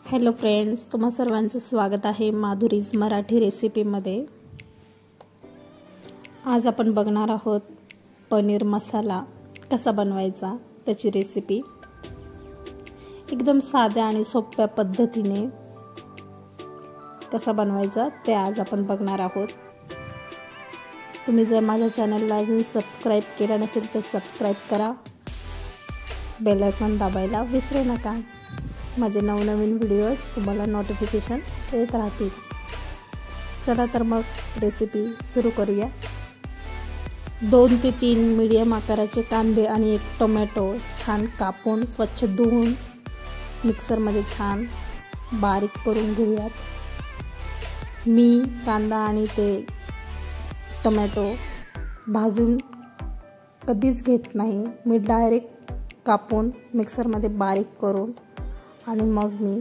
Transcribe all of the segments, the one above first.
Hello friends, तुम्हा सर्वांचं स्वागत आहे माधुरीज मराठी रेसिपीमध्ये। आज आपण बघणार आहोत पनीर मसाला कसा बनवायचा त्याची रेसिपी। एकदम साध्या आणि सोप्या पद्धतीने कसा बनवायचा ते आज आपण बघणार आहोत। तुम्ही जर माझ्या चॅनलला अजून सबस्क्राइब केलं नसेल तर सबस्क्राइब करा, बेल आयकॉन दाबायला विसरू नका। माझे नवनवीन व्हिडिओज तुम्हाला नोटिफिकेशन येत राहतील। चला तर मग रेसिपी सुरू करूया। 2 ते 3 मीडियम आकाराचे कांदे आणि 1 टोमॅटो छान कापून स्वच्छ धुवून मिक्सरमध्ये छान बारीक करून घेऊयात। मी कांदा आणि ते टोमॅटो भाजून कधीच घेत नाही, मी डायरेक्ट कापून मिक्सरमध्ये बारीक करून आणि मग मी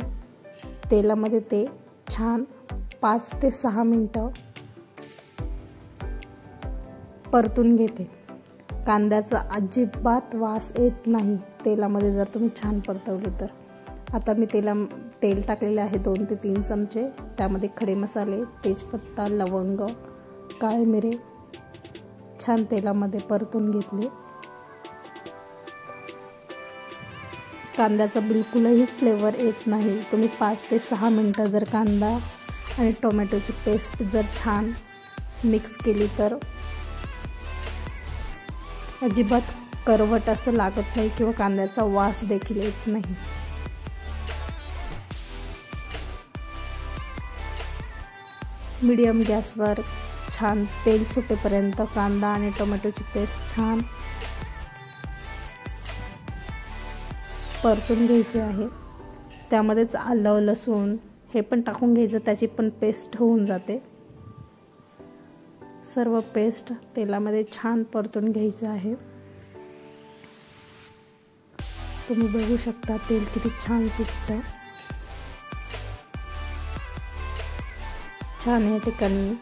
तेलामध्ये ते छान 5 ते 6 मिनिटं परतून घेते। कांद्याचा अजिबात वास येत नाही तेलामध्ये जर तुम्ही छान परतवले तर। आता मी तेल टाकलेले आहे 2 ते 3 चमचे। त्यामध्ये खडे मसाले, तेजपत्ता, लवंग, काळे मिरे छान तेलामध्ये परतून घेतले। कांद्याचा बिलकुलही फ्लेवर येत नाही। तुम्ही 5 ते 6 मिनिटं जर कांदा आणि टोमॅटोची पेस्ट जर छान मिक्स केली तर अजिबात करवट असं लागत नाही किंवा कांद्याचा वास देखील येत नाही। मीडियम गॅसवर छान तेल सुटेपर्यंत कांदा आणि टोमॅटोची पेस्ट छान परतून घ्यायची आहे। त्यामध्येच आलं, लसूण हे पण टाकून घ्यायचं, त्याची पण पेस्ट होऊन जाते। सर्व पेस्ट तेलामध्ये छान परतून घ्यायचं आहे। तुम्ही बघू शकता तेल किती छान सुटतं। छान या ठिकाणी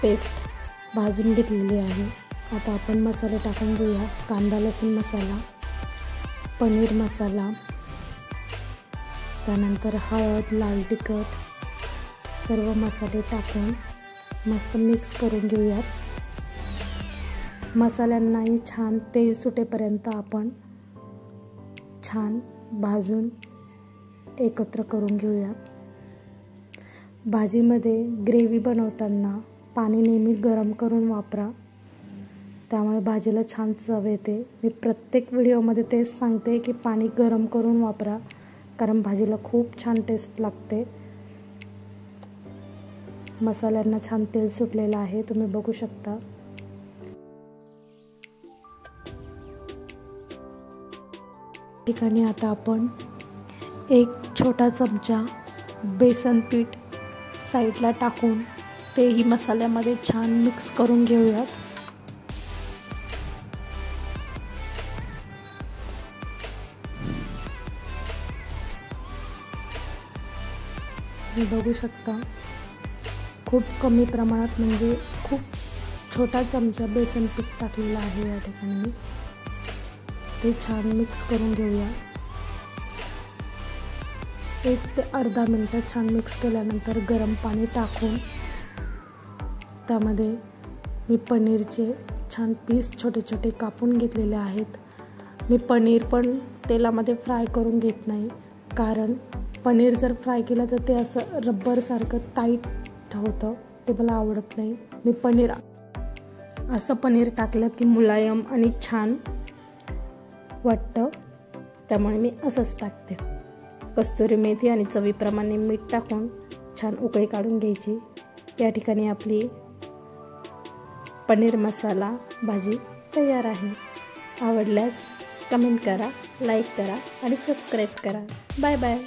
पेस्ट भाजून घेतलेली आहे। आता आपण मसाले टाकून घेऊया। कांदा लसूण मसाला, पनीर मसाला, त्यानंतर हळद, लाल तिखट सर्व मसाले टाकून मस्त मिक्स करून घेऊयात। मसाल्यांनाही छान तेल सुटेपर्यंत आपण छान भाजून एकत्र करून घेऊयात। भाजीमध्ये ग्रेव्ही बनवताना पाणी नेहमी गरम करून वापरा, त्यामुळे भाजीला छान चव येते। मी प्रत्येक व्हिडिओमध्ये तेच सांगते की पाणी गरम करून वापरा, कारण भाजीला खूप छान टेस्ट लागते। मसाल्यांना छान तेल सुटलेलं आहे, तुम्ही बघू शकता। ठिकाणी आता आपण 1 छोटा चमचा बेसन पीठ साईडला टाकून तेही मसाल्यामध्ये छान मिक्स करून घेऊयात। बघू शकता खूप कमी प्रमाणात, म्हणजे खूप छोटा चमचा बेसन पीठ टाकलेला आहे या ठिकाणी। ते छान मिक्स करून घेऊया। 1 ते अर्धा मिनिट छान मिक्स केल्यानंतर गरम पाणी टाकून त्यामध्ये मी पनीरचे छान पीस छोटे छोटे कापून घेतलेले आहेत। मी पनीर पण तेलामध्ये फ्राय करून घेत नाही, कारण पनीर जर फ्राय केलं तर ते असं रब्बरसारखं टाईट होतं, ते मला आवडत नाही। मी पनीर टाकलं की मुलायम आणि छान वाटतं, त्यामुळे मी असंच टाकते। कस्तुरी मेथी आणि चवीप्रमाणे मीठ टाकून छान उकळी काढून घ्यायची। या ठिकाणी आपली पनीर मसाला भाजी तयार आहे। आवडल्यास कमेंट करा, लाईक करा आणि सबस्क्राईब करा। Bye bye.